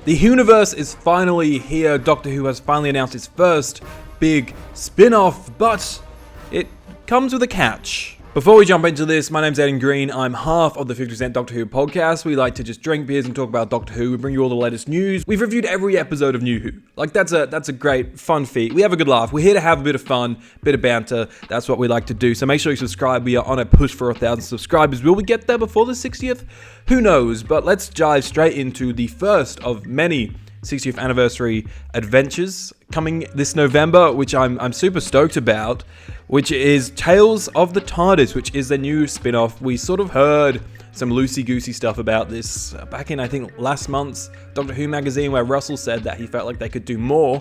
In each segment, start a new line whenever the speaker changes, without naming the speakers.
The Hooniverse is finally here. Doctor Who has finally announced its first big spin-off, but it comes with a catch. Before we jump into this, my name's Aidan Green. I'm half of the 50% Doctor Who podcast. We like to just drink beers and talk about Doctor Who. We bring you all the latest news. We've reviewed every episode of New Who. Like, that's a great, fun feat. We have a good laugh. We're here to have a bit of fun, a bit of banter. That's what we like to do. So make sure you subscribe. We are on a push for 1,000 subscribers. Will we get there before the 60th? Who knows? But let's dive straight into the first of many 60th anniversary adventures coming this November, which I'm super stoked about, which is Tales of the TARDIS, which is the new spin-off. We sort of heard some loosey-goosey stuff about this back in, I think, last month's Doctor Who magazine, where Russell said that he felt like they could do more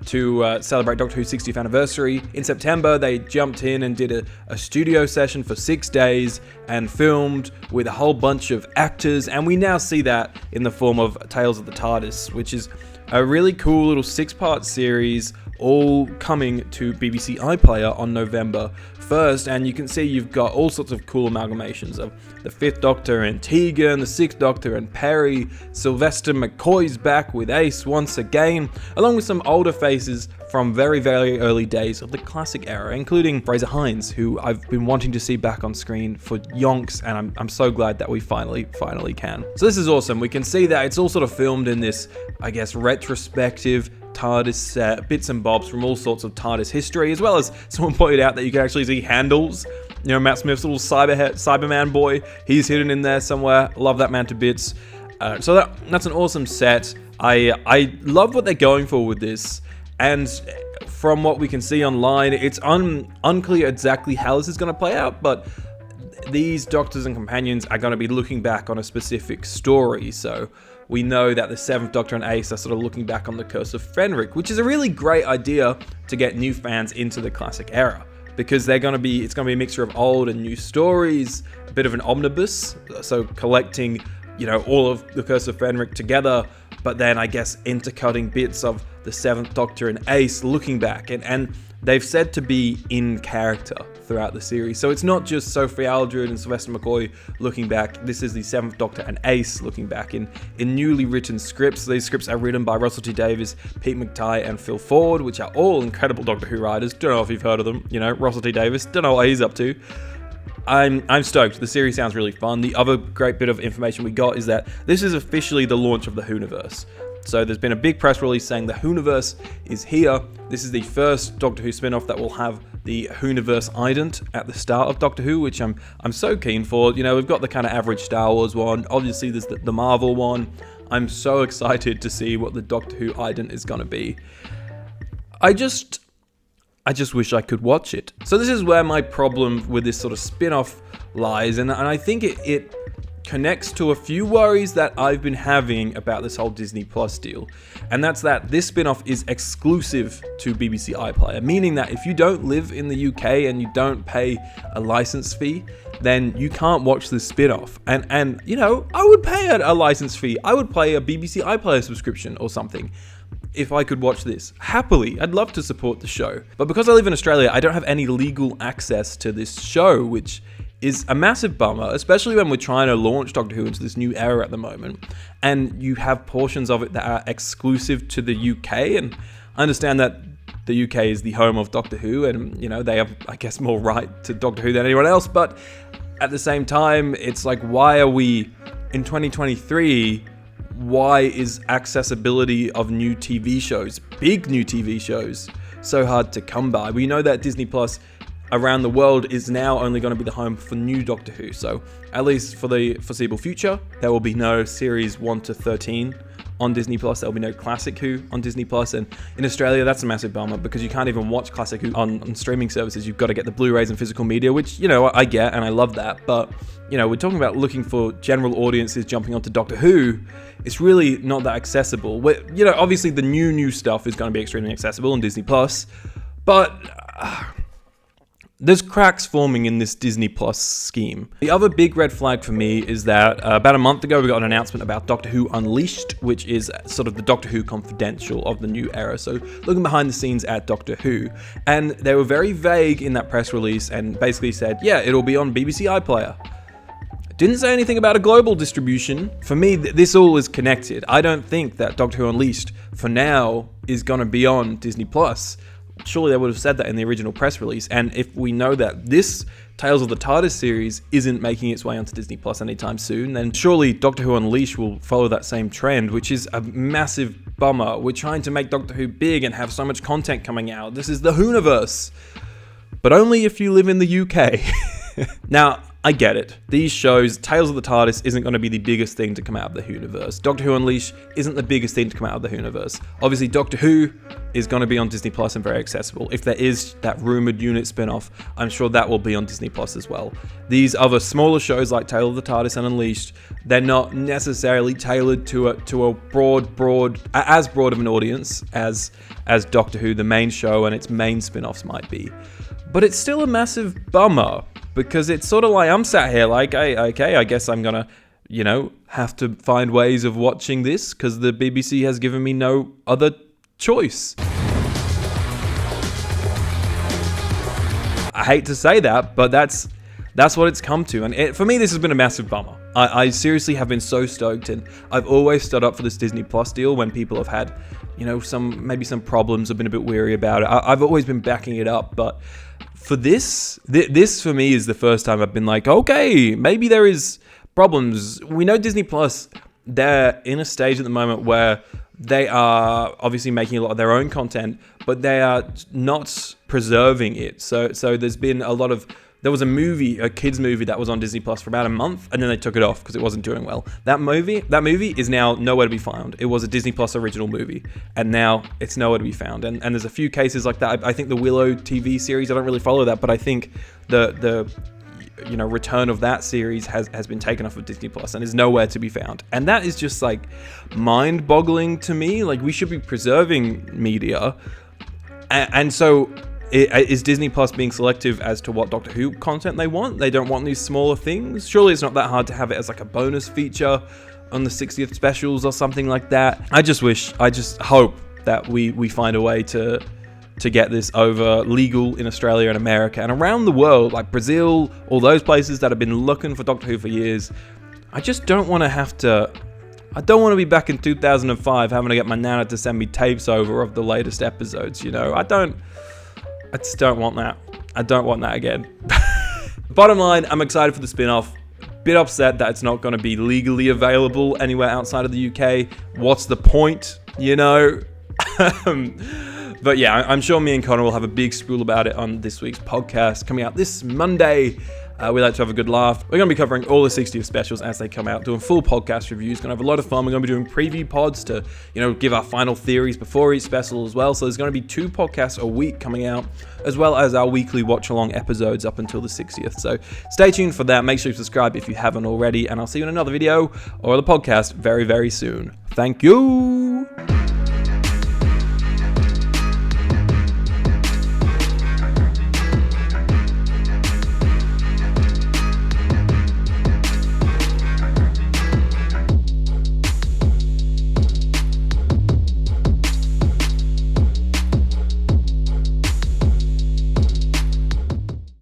to celebrate Doctor Who's 60th anniversary. In September, they jumped in and did a studio session for 6 days and filmed with a whole bunch of actors, and we now see that in the form of Tales of the TARDIS, which is a really cool little 6-part series, all coming to BBC iPlayer on November 1st, and you can see you've got all sorts of cool amalgamations of the 5th Doctor and Tegan, the 6th Doctor and Perry, Sylvester McCoy's back with Ace once again, along with some older faces from very, very early days of the classic era, including Fraser Hines, who I've been wanting to see back on screen for yonks, and I'm so glad that we finally can. So this is awesome. We can see that it's all sort of filmed in this, I guess, retrospective TARDIS bits and bobs from all sorts of TARDIS history, as well as someone pointed out that you can actually see handles. You know, Matt Smith's little Cyberman boy, he's hidden in there somewhere. Love that man to bits. So that's an awesome set. I love what they're going for with this, and from what we can see online, it's unclear exactly how this is going to play out, but these Doctors and Companions are going to be looking back on a specific story, so we know that the 7th Doctor and Ace are sort of looking back on the Curse of Fenric, which is a really great idea to get new fans into the classic era, because it's going to be a mixture of old and new stories, a bit of an omnibus, so collecting, you know, all of the Curse of Fenric together, but then I guess intercutting bits of the 7th Doctor and Ace looking back, and they've said to be in character throughout the series. So it's not just Sophie Aldred and Sylvester McCoy looking back. This is the 7th Doctor and Ace looking back in newly written scripts. These scripts are written by Russell T Davies, Pete McTighe, and Phil Ford, which are all incredible Doctor Who writers. Don't know if you've heard of them. You know, Russell T Davies. Don't know what he's up to. I'm stoked. The series sounds really fun. The other great bit of information we got is that this is officially the launch of the Hooniverse. So there's been a big press release saying the Hooniverse is here. This is the first Doctor Who spin-off that will have the Hooniverse ident at the start of Doctor Who, which I'm so keen for. You know, we've got the kind of average Star Wars one. Obviously, there's the Marvel one. I'm so excited to see what the Doctor Who ident is going to be. I just wish I could watch it. So this is where my problem with this sort of spin-off lies, and I think it connects to a few worries that I've been having about this whole Disney Plus deal. And that's that this spin-off is exclusive to BBC iPlayer, meaning that if you don't live in the UK and you don't pay a license fee, then you can't watch this spin-off. And you know, I would pay a license fee. I would pay a BBC iPlayer subscription or something if I could watch this. Happily, I'd love to support the show. But because I live in Australia, I don't have any legal access to this show, which is a massive bummer, especially when we're trying to launch Doctor Who into this new era at the moment, and you have portions of it that are exclusive to the UK, and I understand that the UK is the home of Doctor Who, and, you know, they have, I guess, more right to Doctor Who than anyone else, but at the same time, it's like, why are we, in 2023, why is accessibility of new TV shows, big new TV shows, so hard to come by? We know that Disney Plus around the world is now only going to be the home for new Doctor Who, so at least for the foreseeable future, there will be no series 1 to 13 on Disney Plus. There will be no Classic Who on Disney Plus, and in Australia, that's a massive bummer because you can't even watch Classic Who on streaming services. You've got to get the Blu-rays and physical media, which, you know, I get and I love that, but, you know, we're talking about looking for general audiences jumping onto Doctor Who. It's really not that accessible. You know, obviously the new stuff is going to be extremely accessible on Disney Plus, but there's cracks forming in this Disney Plus scheme. The other big red flag for me is that about a month ago we got an announcement about Doctor Who Unleashed, which is sort of the Doctor Who Confidential of the new era. So looking behind the scenes at Doctor Who, and they were very vague in that press release and basically said, yeah, it'll be on BBC iPlayer. Didn't say anything about a global distribution. For me, this all is connected. I don't think that Doctor Who Unleashed, for now, is going to be on Disney+. Surely they would have said that in the original press release. And if we know that this Tales of the TARDIS series isn't making its way onto Disney Plus anytime soon, then surely Doctor Who Unleashed will follow that same trend, which is a massive bummer. We're trying to make Doctor Who big and have so much content coming out. This is the Hooniverse. But only if you live in the UK. Now, I get it. These shows, Tales of the TARDIS isn't going to be the biggest thing to come out of the Hooniverse. Doctor Who Unleashed isn't the biggest thing to come out of the Hooniverse. Obviously, Doctor Who is going to be on Disney Plus and very accessible. If there is that rumored unit spin-off, I'm sure that will be on Disney Plus as well. These other smaller shows like Tale of the TARDIS and Unleashed, they're not necessarily tailored to a as broad of an audience as Doctor Who, the main show, and its main spin-offs might be. But it's still a massive bummer, because it's sort of like I'm sat here like, okay, I guess I'm gonna, have to find ways of watching this because the BBC has given me no other choice. I hate to say that, but that's what it's come to. And for me, this has been a massive bummer. I seriously have been so stoked, and I've always stood up for this Disney Plus deal when people have had, some problems, I've been a bit weary about it. I've always been backing it up, but for this for me is the first time I've been like, okay, maybe there is problems. We know Disney Plus, they're in a stage at the moment where they are obviously making a lot of their own content, but they are not preserving it. So there's been there was a kids movie that was on Disney Plus for about a month, and then they took it off because it wasn't doing well. That movie is now nowhere to be found. It was a Disney Plus original movie, and now it's nowhere to be found. And there's a few cases like that. I think the Willow TV series, I don't really follow that, but I think the return of that series has been taken off of Disney Plus and is nowhere to be found. And that is just like mind-boggling to me. Like, we should be preserving media, and so. Is Disney Plus being selective as to what Doctor Who content they want? They don't want these smaller things? Surely it's not that hard to have it as like a bonus feature on the 60th specials or something like that. I just hope that we find a way to get this over legal in Australia and America and around the world, like Brazil, all those places that have been looking for Doctor Who for years. I just don't want to I don't want to be back in 2005 having to get my nana to send me tapes over of the latest episodes, I just don't want that. I don't want that again. Bottom line, I'm excited for the spin-off. Bit upset that it's not going to be legally available anywhere outside of the UK. What's the point, But yeah, I'm sure me and Connor will have a big spiel about it on this week's podcast coming out this Monday. We like to have a good laugh. We're going to be covering all the 60th specials as they come out, doing full podcast reviews. Going to have a lot of fun. We're going to be doing preview pods to, give our final theories before each special as well. So there's going to be 2 podcasts a week coming out, as well as our weekly watch-along episodes up until the 60th. So stay tuned for that. Make sure you subscribe if you haven't already, and I'll see you in another video or the podcast very, very soon. Thank you.